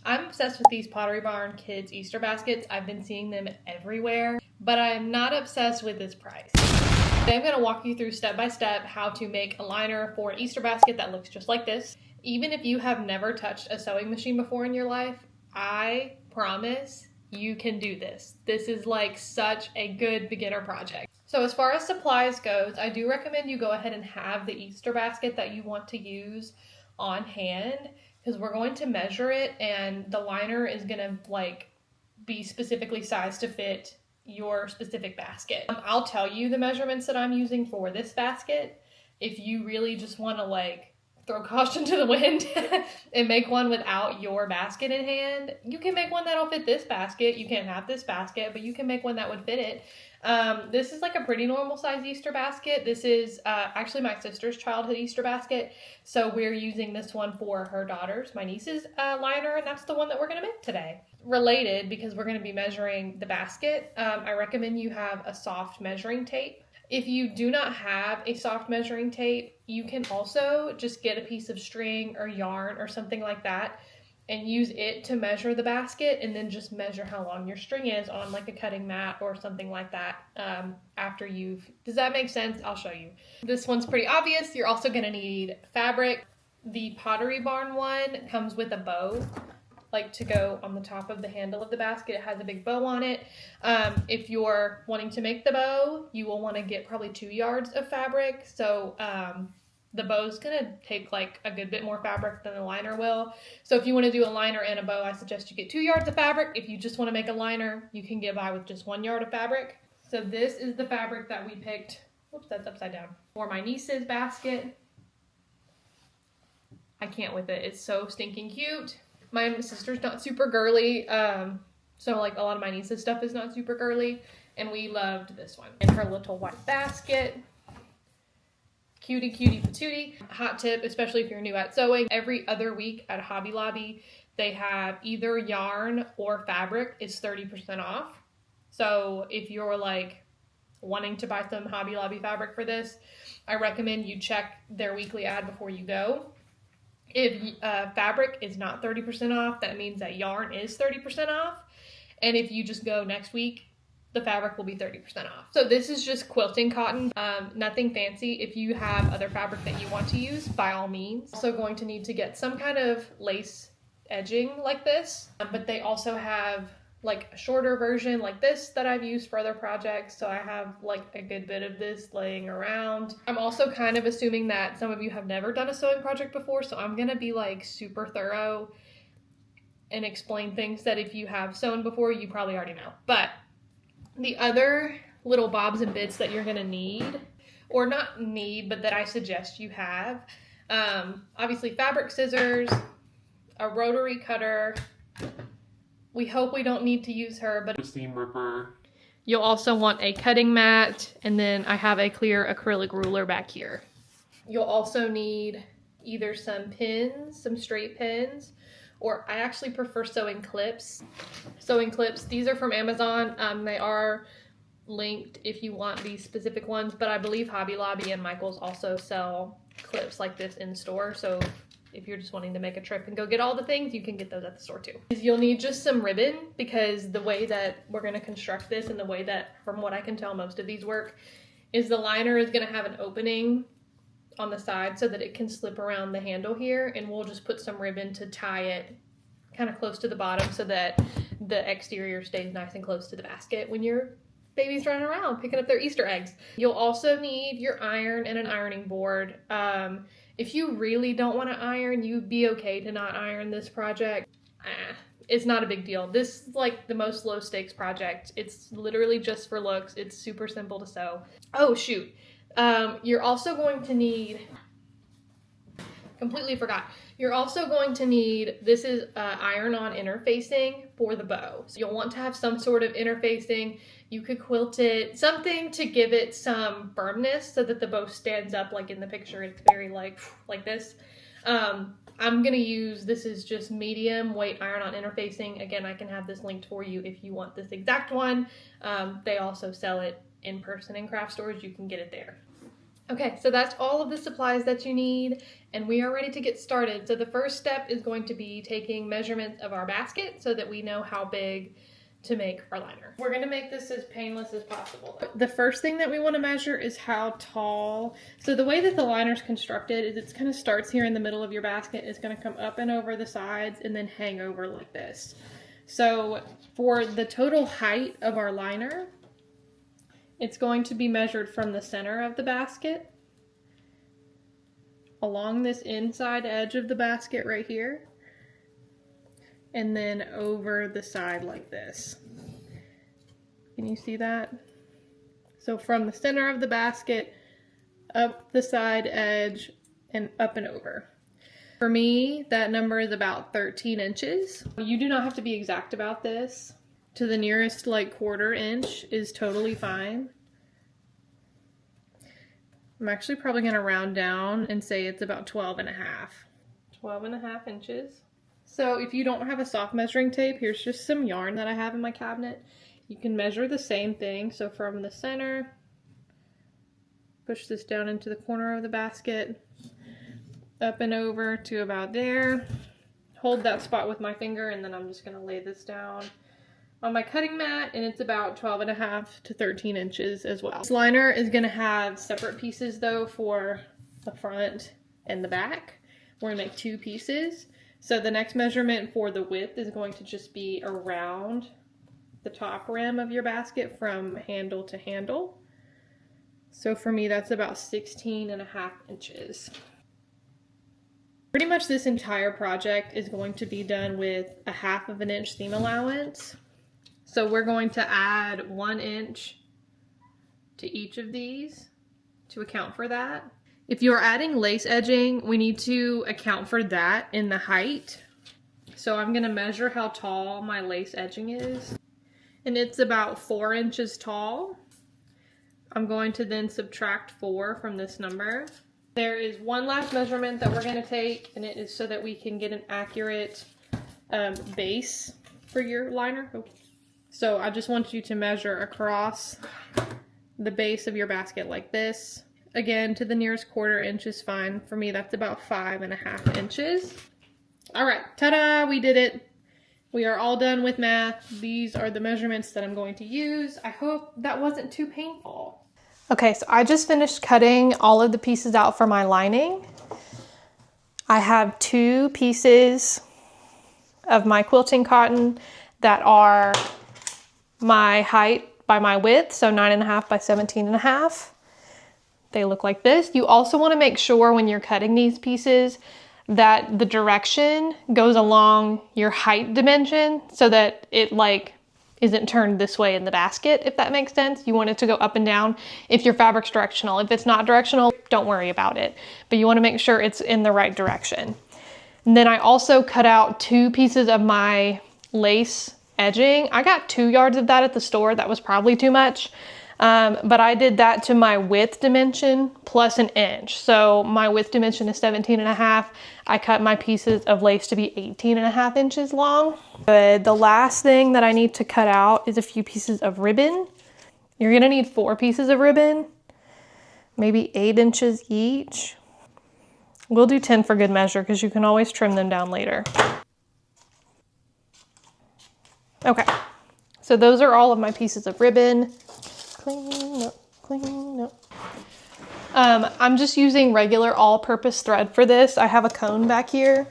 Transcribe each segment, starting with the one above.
I'm obsessed with these Pottery Barn Kids Easter baskets. I've been seeing them everywhere, but I'm not obsessed with this price. Today I'm going to walk you through step by step how to make a liner for an Easter basket that looks just like this. Even if you have never touched a sewing machine before in your life, I promise you can do this. This is like such a good beginner project. So as far as supplies goes, I do recommend you go ahead and have the Easter basket that you want to use on hand, because we're going to measure it and the liner is going to be specifically sized to fit your specific basket. I'll tell you the measurements that I'm using for this basket. If you really just want to throw caution to the wind and make one without your basket in hand, you can make one that'll fit this basket. You can't have this basket, but you can make one that would fit it. This is like a pretty normal size Easter basket. This is actually my sister's childhood Easter basket. So we're using this one for her daughter's, my niece's liner, and that's the one that we're going to make today. Related, because we're going to be measuring the basket, I recommend you have a soft measuring tape. If you do not have a soft measuring tape, you can also just get a piece of string or yarn or something like that and use it to measure the basket, and then just measure how long your string is on like a cutting mat or something like that after you've... Does that make sense? I'll show you. This one's pretty obvious. You're also going to need fabric. The Pottery Barn one comes with a bow, to go on the top of the handle of the basket. It has a big bow on it. If you're wanting to make the bow, you will want to get probably 2 yards of fabric. So the bow's gonna take a good bit more fabric than the liner will. So if you want to do a liner and a bow, I suggest you get 2 yards of fabric. If you just want to make a liner, you can get by with just 1 yard of fabric. So this is the fabric that we picked. Whoops, that's upside down. For my niece's basket. I can't with it. It's so stinking cute. My sister's not super girly, so a lot of my niece's stuff is not super girly, and we loved this one. And her little white basket. Cutie, cutie, patootie. Hot tip, especially if you're new at sewing, every other week at Hobby Lobby, they have either yarn or fabric is 30% off. So if you're wanting to buy some Hobby Lobby fabric for this, I recommend you check their weekly ad before you go. If fabric is not 30% off, that means that yarn is 30% off. And if you just go next week, the fabric will be 30% off. So this is just quilting cotton, nothing fancy. If you have other fabric that you want to use, by all means. Also going to need to get some kind of lace edging like this, but they also have a shorter version like this that I've used for other projects. So I have a good bit of this laying around. I'm also kind of assuming that some of you have never done a sewing project before, so I'm gonna be super thorough and explain things that if you have sewn before, you probably already know. But the other little bobs and bits that you're gonna need, or not need, but that I suggest you have, obviously fabric scissors, a rotary cutter. We hope we don't need to use her, but a seam ripper. You'll also want a cutting mat, and then I have a clear acrylic ruler back here. You'll also need either some pins, some straight pins, or I actually prefer sewing clips. Sewing clips, these are from Amazon. They are linked if you want these specific ones, but I believe Hobby Lobby and Michael's also sell clips like this in store. So if you're just wanting to make a trip and go get all the things, you can get those at the store too. You'll need just some ribbon, because the way that we're going to construct this, and the way that, from what I can tell, most of these work, is the liner is going to have an opening on the side so that it can slip around the handle here, and we'll just put some ribbon to tie it kind of close to the bottom so that the exterior stays nice and close to the basket when your baby's running around picking up their Easter eggs. You'll also need your iron and an ironing board. If you really don't want to iron, you'd be okay to not iron this project. It's not a big deal. This is the most low stakes project. It's literally just for looks. It's super simple to sew. Oh shoot. You're also going to need, completely forgot. You're also going to need, this is iron-on interfacing for the bow. So you'll want to have some sort of interfacing. You could quilt it, something to give it some firmness so that the bow stands up in the picture. It's very like this. I'm going to use, this is just medium weight iron-on interfacing. Again, I can have this linked for you if you want this exact one. They also sell it in person in craft stores. You can get it there. Okay, so that's all of the supplies that you need, and we are ready to get started. So the first step is going to be taking measurements of our basket so that we know how big to make our liner. We're gonna make this as painless as possible. The first thing that we wanna measure is how tall. So the way that the liner is constructed is it kind of starts here in the middle of your basket. It's gonna come up and over the sides and then hang over like this. So for the total height of our liner, it's going to be measured from the center of the basket along this inside edge of the basket right here, and then over the side like this. Can you see that? So from the center of the basket, up the side edge, and up and over. For me, that number is about 13 inches. You do not have to be exact about this. To the nearest like 1/4 inch is totally fine. I'm actually probably gonna round down and say it's about 12.5. 12.5 inches. So if you don't have a soft measuring tape, here's just some yarn that I have in my cabinet. You can measure the same thing. So from the center, push this down into the corner of the basket, up and over to about there. Hold that spot with my finger, and then I'm just gonna lay this down on my cutting mat, and it's about 12.5 to 13 inches as well. This liner is gonna have separate pieces though for the front and the back. We're gonna make 2 pieces. So the next measurement for the width is going to just be around the top rim of your basket from handle to handle. So for me, that's about 16.5 inches. Pretty much this entire project is going to be done with a 1/2 inch seam allowance. So we're going to add 1 inch to each of these to account for that. If you're adding lace edging, we need to account for that in the height. So I'm gonna measure how tall my lace edging is. And it's about 4 inches tall. I'm going to then subtract 4 from this number. There is one last measurement that we're gonna take, and it is so that we can get an accurate base for your liner. So I just want you to measure across the base of your basket like this. Again, to the nearest 1/4 inch is fine. For me, that's about 5.5 inches. All right, ta-da, we did it. We are all done with math. These are the measurements that I'm going to use. I hope that wasn't too painful. Okay, so I just finished cutting all of the pieces out for my lining. I have 2 pieces of my quilting cotton that are my height by my width, so 9.5 by 17.5. They look like this. You also want to make sure when you're cutting these pieces that the direction goes along your height dimension so that it like isn't turned this way in the basket, if that makes sense. You want it to go up and down if your fabric's directional. If it's not directional, don't worry about it. But you want to make sure it's in the right direction. And then I also cut out 2 pieces of my lace edging. I got 2 yards of that at the store. That was probably too much. But I did that to my width dimension plus 1 inch. So my width dimension is 17.5. I cut my pieces of lace to be 18.5 inches long. But the last thing that I need to cut out is a few pieces of ribbon. You're gonna need 4 pieces of ribbon, maybe 8 inches each. We'll do 10 for good measure because you can always trim them down later. Okay, so those are all of my pieces of ribbon. Clean up, clean up. I'm just using regular all-purpose thread for this. I have a cone back here.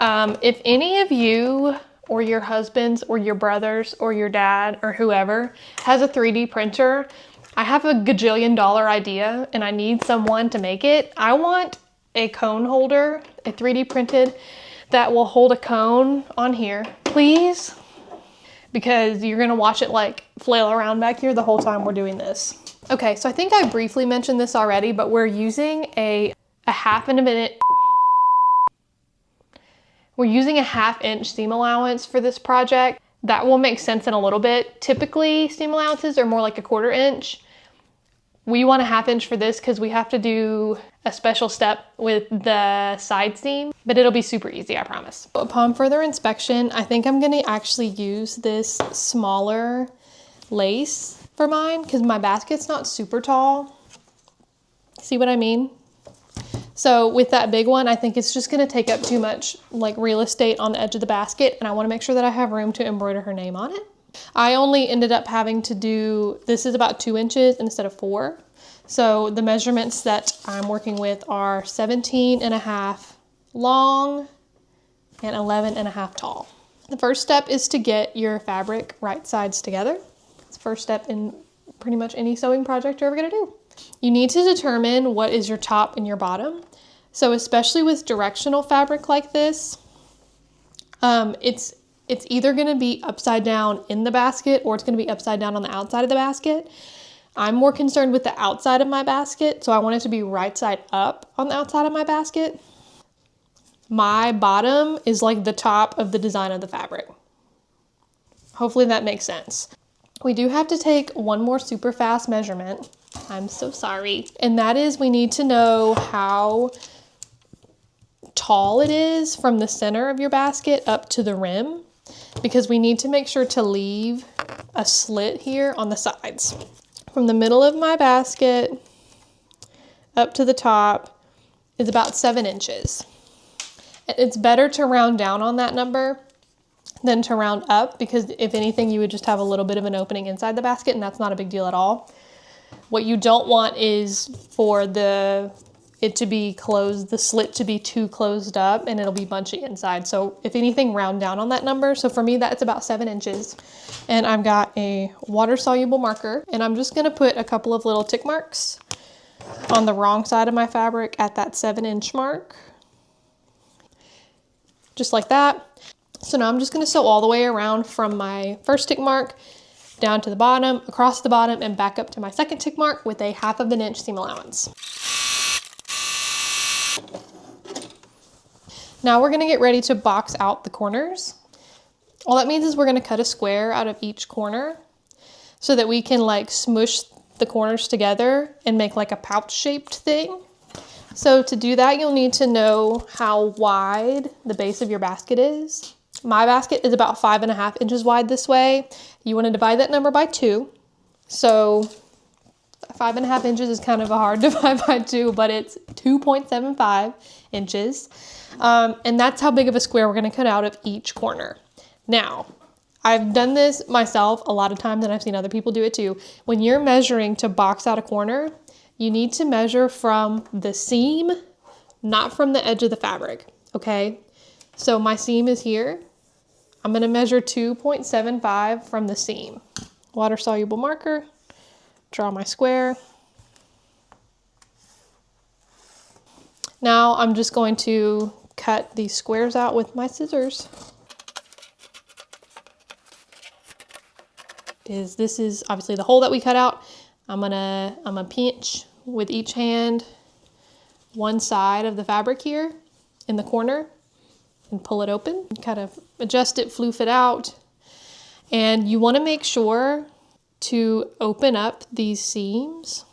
If any of you or your husbands or your brothers or your dad or whoever has a 3D printer, I have a gajillion-dollar idea and I need someone to make it. I want a cone holder, a 3D printed, that will hold a cone on here, please. Because you're gonna watch it like flail around back here the whole time we're doing this. Okay, so I think I briefly mentioned this already, but we're using a 1/2 inch seam allowance for this project. That will make sense in a little bit. Typically, seam allowances are more like a 1/4 inch. We want a 1/2 inch for this because we have to do a special step with the side seam, but it'll be super easy, I promise. Upon further inspection, I think I'm gonna actually use this smaller lace for mine because my basket's not super tall. See what I mean? So with that big one, I think it's just gonna take up too much like real estate on the edge of the basket, and I wanna make sure that I have room to embroider her name on it. I only ended up having to do, this is about 2 inches instead of 4. So the measurements that I'm working with are 17.5 long and 11.5 tall. The first step is to get your fabric right sides together. It's the first step in pretty much any sewing project you're ever gonna do. You need to determine what is your top and your bottom. So especially with directional fabric like this, it's either gonna be upside down in the basket or it's gonna be upside down on the outside of the basket. I'm more concerned with the outside of my basket, so I want it to be right side up on the outside of my basket. My bottom is like the top of the design of the fabric. Hopefully that makes sense. We do have to take one more super fast measurement. I'm so sorry. And that is, we need to know how tall it is from the center of your basket up to the rim, because we need to make sure to leave a slit here on the sides. From the middle of my basket up to the top is about 7 inches. It's better to round down on that number than to round up, because if anything, you would just have a little bit of an opening inside the basket, and that's not a big deal at all. What you don't want is for it to be closed, the slit to be too closed up, and it'll be bunchy inside. So if anything, round down on that number. So for me, that's about 7 inches. And I've got a water-soluble marker, and I'm just gonna put a couple of little tick marks on the wrong side of my fabric at that 7-inch mark. Just like that. So now I'm just gonna sew all the way around from my first tick mark down to the bottom, across the bottom, and back up to my second tick mark with a 1/2 inch seam allowance. Now we're gonna get ready to box out the corners. All that means is we're gonna cut a square out of each corner so that we can like smush the corners together and make like a pouch shaped thing. So to do that, you'll need to know how wide the base of your basket is. My basket is about 5.5 inches wide this way. You want to divide that number by 2. So 5.5 inches is kind of a hard divide by 2, but it's 2.75 inches. And that's how big of a square we're going to cut out of each corner. Now, I've done this myself a lot of times, and I've seen other people do it too. When you're measuring to box out a corner, you need to measure from the seam, not from the edge of the fabric, okay? So my seam is here. I'm gonna measure 2.75 from the seam. Water-soluble marker, draw my square. Now I'm just going to cut these squares out with my scissors. This is obviously the hole that we cut out. I'm gonna pinch with each hand one side of the fabric here in the corner and pull it open, kind of adjust it, floof it out. And you want to make sure to open up these seams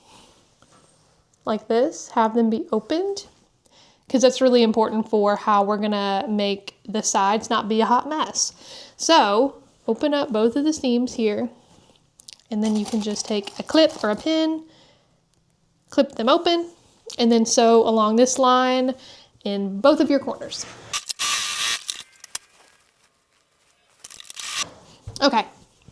like this, have them be opened, because that's really important for how we're gonna make the sides not be a hot mess. So open up both of the seams here, and then you can just take a clip or a pin, clip them open, and then sew along this line in both of your corners. Okay,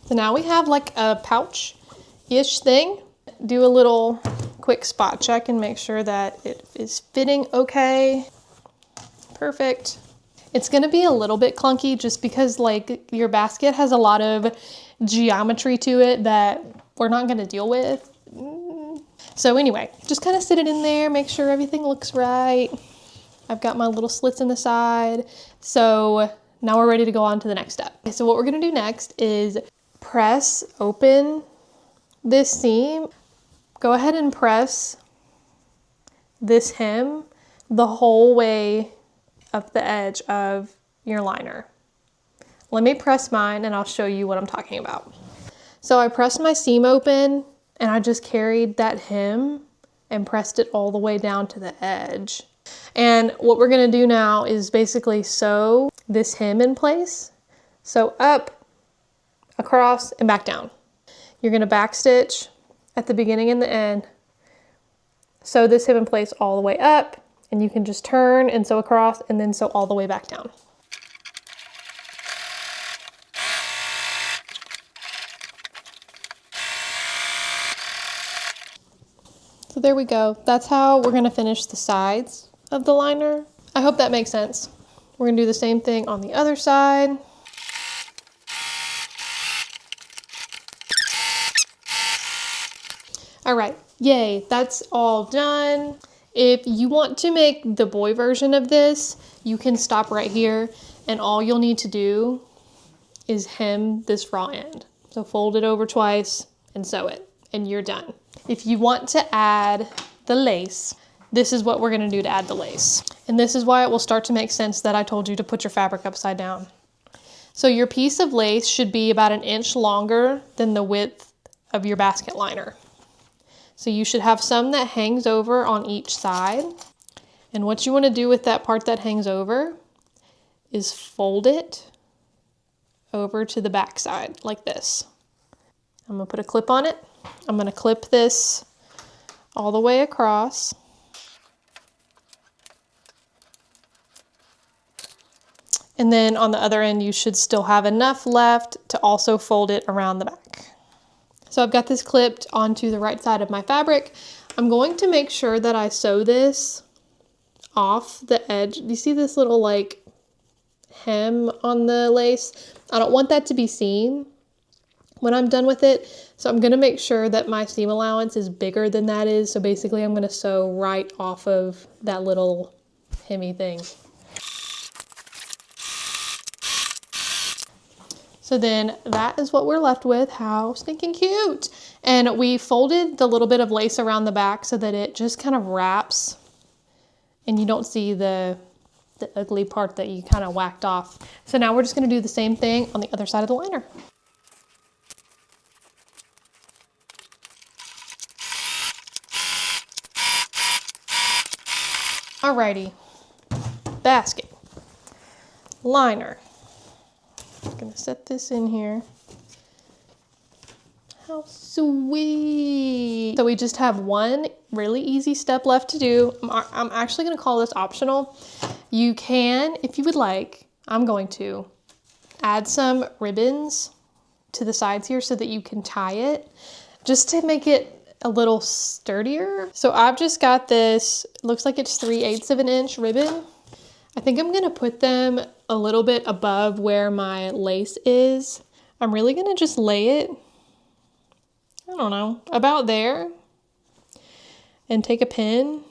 so now we have like a pouch-ish thing. Do a little quick spot check and make sure that it is fitting okay. Perfect. It's gonna be a little bit clunky just because like your basket has a lot of geometry to it that we're not gonna deal with. So anyway, just kind of sit it in there, make sure everything looks right. I've got my little slits in the side. So now we're ready to go on to the next step. So what we're gonna do next is press open this seam. Go ahead and press this hem the whole way up the edge of your liner. Let me press mine and I'll show you what I'm talking about. So I pressed my seam open and I just carried that hem and pressed it all the way down to the edge. And what we're gonna do now is basically sew this hem in place. So up, across, and back down. You're gonna back stitch at the beginning and the end, sew this hip in place all the way up, and you can just turn and sew across and then sew all the way back down. So there we go. That's how we're gonna finish the sides of the liner. I hope that makes sense. We're gonna do the same thing on the other side. All right, yay, that's all done. If you want to make the boy version of this, you can stop right here, and all you'll need to do is hem this raw end. So fold it over twice and sew it, and you're done. If you want to add the lace, this is what we're gonna do to add the lace. And this is why it will start to make sense that I told you to put your fabric upside down. So your piece of lace should be about 1 inch longer than the width of your basket liner. So you should have some that hangs over on each side. And what you want to do with that part that hangs over is fold it over to the back side like this. I'm going to put a clip on it. I'm going to clip this all the way across. And then on the other end, you should still have enough left to also fold it around the back. So I've got this clipped onto the right side of my fabric. I'm going to make sure that I sew this off the edge. Do you see this little like hem on the lace? I don't want that to be seen when I'm done with it. So I'm gonna make sure that my seam allowance is bigger than that is. So basically I'm gonna sew right off of that little hemmy thing. So then that is what we're left with. How stinking cute. And we folded the little bit of lace around the back so that it just kind of wraps and you don't see the ugly part that you kind of whacked off. So now we're just gonna do the same thing on the other side of the liner. Alrighty, basket, liner. I'm gonna set this in here. How sweet. So we just have one really easy step left to do. I'm actually gonna call this optional. You can, if you would like, I'm going to add some ribbons to the sides here so that you can tie it, just to make it a little sturdier. So I've just got this, looks like it's 3/8 of an inch ribbon. I think I'm gonna put them a little bit above where my lace is. I'm really gonna just lay it, I don't know, about there, and take a pin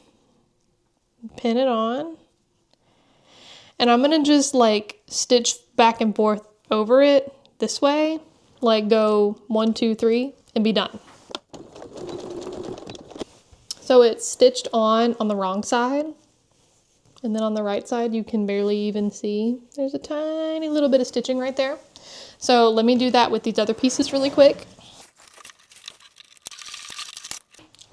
it on. And I'm gonna just like stitch back and forth over it this way, like go 1, 2, 3, and be done. So it's stitched on the wrong side. And then on the right side, you can barely even see. There's a tiny little bit of stitching right there. So let me do that with these other pieces really quick.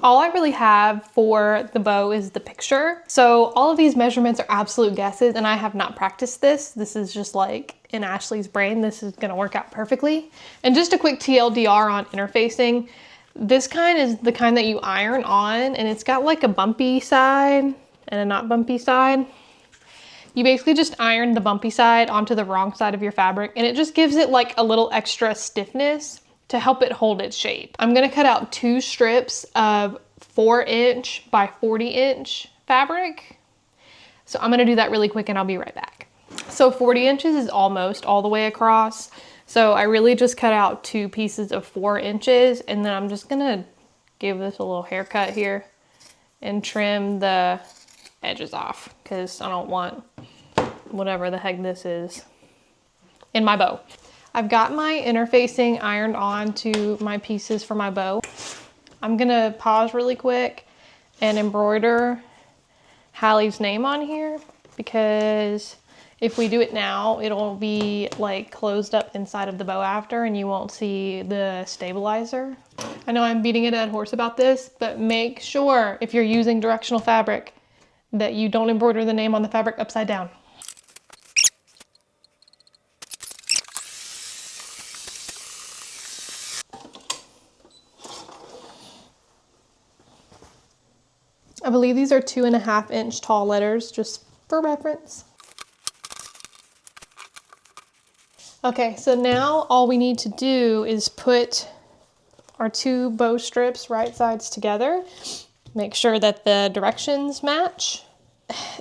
All I really have for the bow is the picture. So all of these measurements are absolute guesses, and I have not practiced this. This is just like in Ashley's brain. This is gonna work out perfectly. And just a quick TLDR on interfacing. This kind is the kind that you iron on, and it's got like a bumpy side and a not bumpy side. You basically just iron the bumpy side onto the wrong side of your fabric, and it just gives it like a little extra stiffness to help it hold its shape. I'm gonna cut out 2 strips of 4" by 40" fabric. So I'm gonna do that really quick and I'll be right back. So 40 inches is almost all the way across. So I really just cut out 2 pieces of 4 inches, and then I'm just gonna give this a little haircut here and trim the edges off because I don't want whatever the heck this is in my bow. I've got my interfacing ironed on to my pieces for my bow. I'm gonna pause really quick and embroider Hallie's name on here, because if we do it now, it'll be like closed up inside of the bow after and you won't see the stabilizer. I know I'm beating a dead horse about this, but make sure if you're using directional fabric that you don't embroider the name on the fabric upside down. I believe these are 2.5 inch tall letters, just for reference. Okay, so now all we need to do is put our 2 bow strips right sides together. Make sure that the directions match.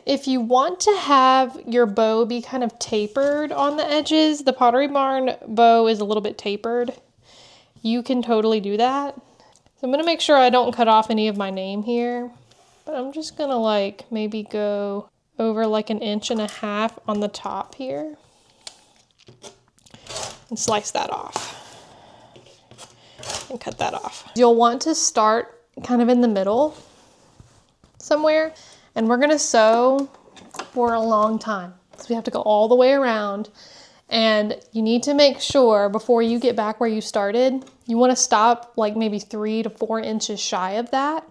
If you want to have your bow be kind of tapered on the edges, the Pottery Barn bow is a little bit tapered. You can totally do that. So I'm gonna make sure I don't cut off any of my name here, but I'm just gonna like maybe go over like 1.5 inches on the top here and slice that off and cut that off. You'll want to start kind of in the middle somewhere, and we're gonna sew for a long time. So we have to go all the way around, and you need to make sure before you get back where you started, you wanna stop like maybe 3 to 4 inches shy of that,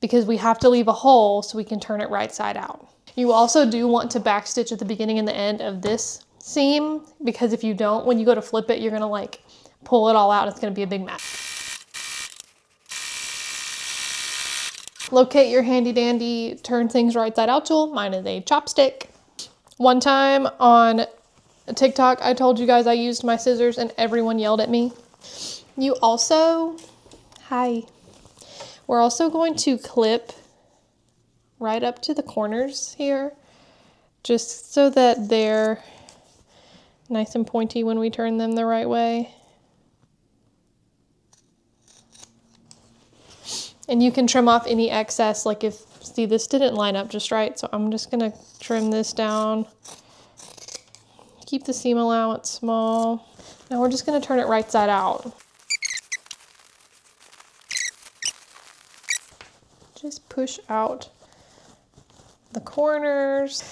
because we have to leave a hole so we can turn it right side out. You also do want to backstitch at the beginning and the end of this seam, because if you don't, when you go to flip it, you're gonna like pull it all out. It's gonna be a big mess. Locate your handy dandy turn things right side out tool. Mine is a chopstick. One time on TikTok, I told you guys I used my scissors and everyone yelled at me. You also, we're also going to clip right up to the corners here, just so that they're nice and pointy when we turn them the right way. And you can trim off any excess, like if, see, this didn't line up just right, so I'm just gonna trim this down. Keep the seam allowance small. Now we're just gonna turn it right side out. Just push out the corners.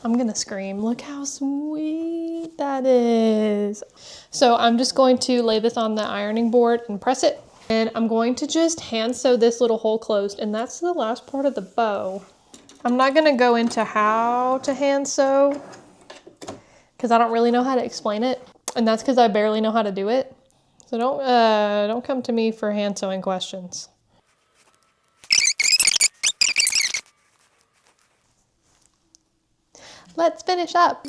I'm gonna scream, look how sweet that is. So I'm just going to lay this on the ironing board and press it. And I'm going to just hand sew this little hole closed, and that's the last part of the bow. I'm not gonna go into how to hand sew because I don't really know how to explain it. And that's because I barely know how to do it. So don't come to me for hand sewing questions. Let's finish up.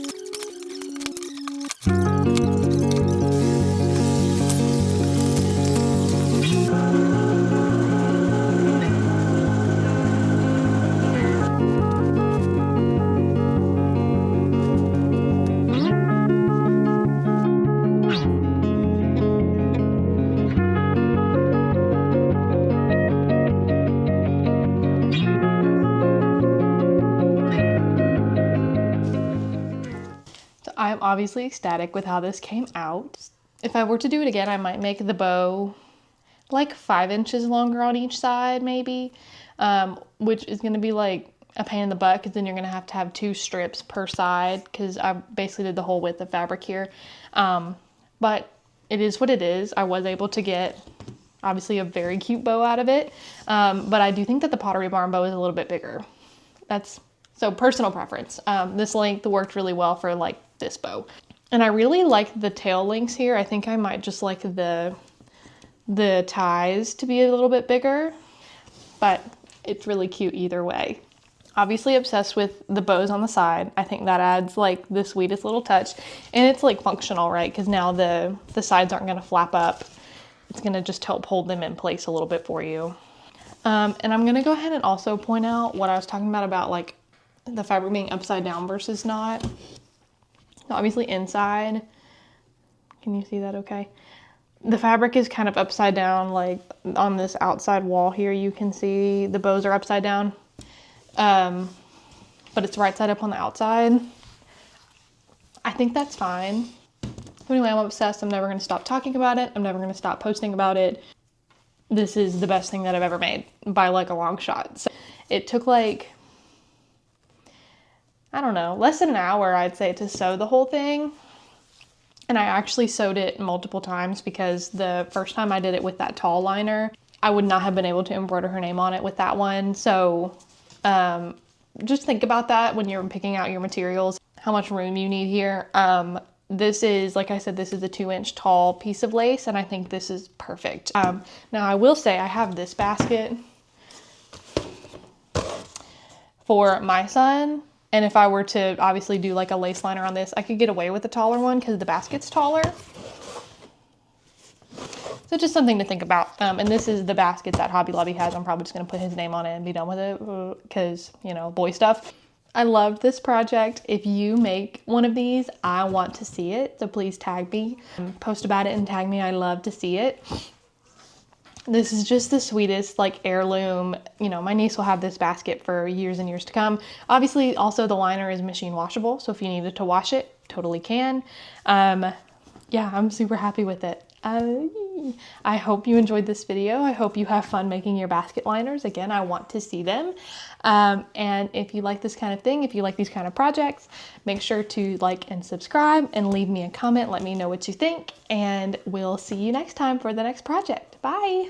I'm obviously ecstatic with how this came out. If I were to do it again, I might make the bow like 5 inches longer on each side maybe, which is gonna be like a pain in the butt because then you're gonna have to have 2 strips per side because I basically did the whole width of fabric here. But it is what it is. I was able to get obviously a very cute bow out of it, but I do think that the Pottery Barn bow is a little bit bigger. That's so personal preference. This length worked really well for like this bow. And I really like the tail links here. I think I might just like the ties to be a little bit bigger, but it's really cute either way. Obviously obsessed with the bows on the side. I think that adds like the sweetest little touch, and it's like functional, right? Because now the sides aren't gonna flap up. It's gonna just help hold them in place a little bit for you. And I'm gonna go ahead and also point out what I was talking about like the fabric being upside down versus not. Obviously inside, can you see that okay? The fabric is kind of upside down, like on this outside wall here, you can see the bows are upside down, but it's right side up on the outside. I think that's fine. Anyway, I'm obsessed. I'm never gonna stop talking about it. I'm never gonna stop posting about it. This is the best thing that I've ever made by like a long shot. So it took like, I don't know, less than an hour, I'd say, to sew the whole thing. And I actually sewed it multiple times because the first time I did it with that tall liner, I would not have been able to embroider her name on it with that one. So just think about that when you're picking out your materials, how much room you need here. This is, like I said, this is a 2-inch tall piece of lace, and I think this is perfect. Now I will say I have this basket for my son. And if I were to obviously do like a lace liner on this, I could get away with a taller one because the basket's taller. So just something to think about. And this is the basket that Hobby Lobby has. I'm probably just going to put his name on it and be done with it because, you know, boy stuff. I loved this project. If you make one of these, I want to see it. So please tag me, post about it and tag me. I love to see it. This is just the sweetest, like, heirloom. You know, my niece will have this basket for years and years to come. Obviously, also the liner is machine washable, so if you needed to wash it, totally can. Yeah, I'm super happy with it. I hope you enjoyed this video. I hope you have fun making your basket liners. Again, I want to see them. And if you like this kind of thing, if you like these kind of projects, make sure to like and subscribe and leave me a comment. Let me know what you think, and we'll see you next time for the next project. Bye.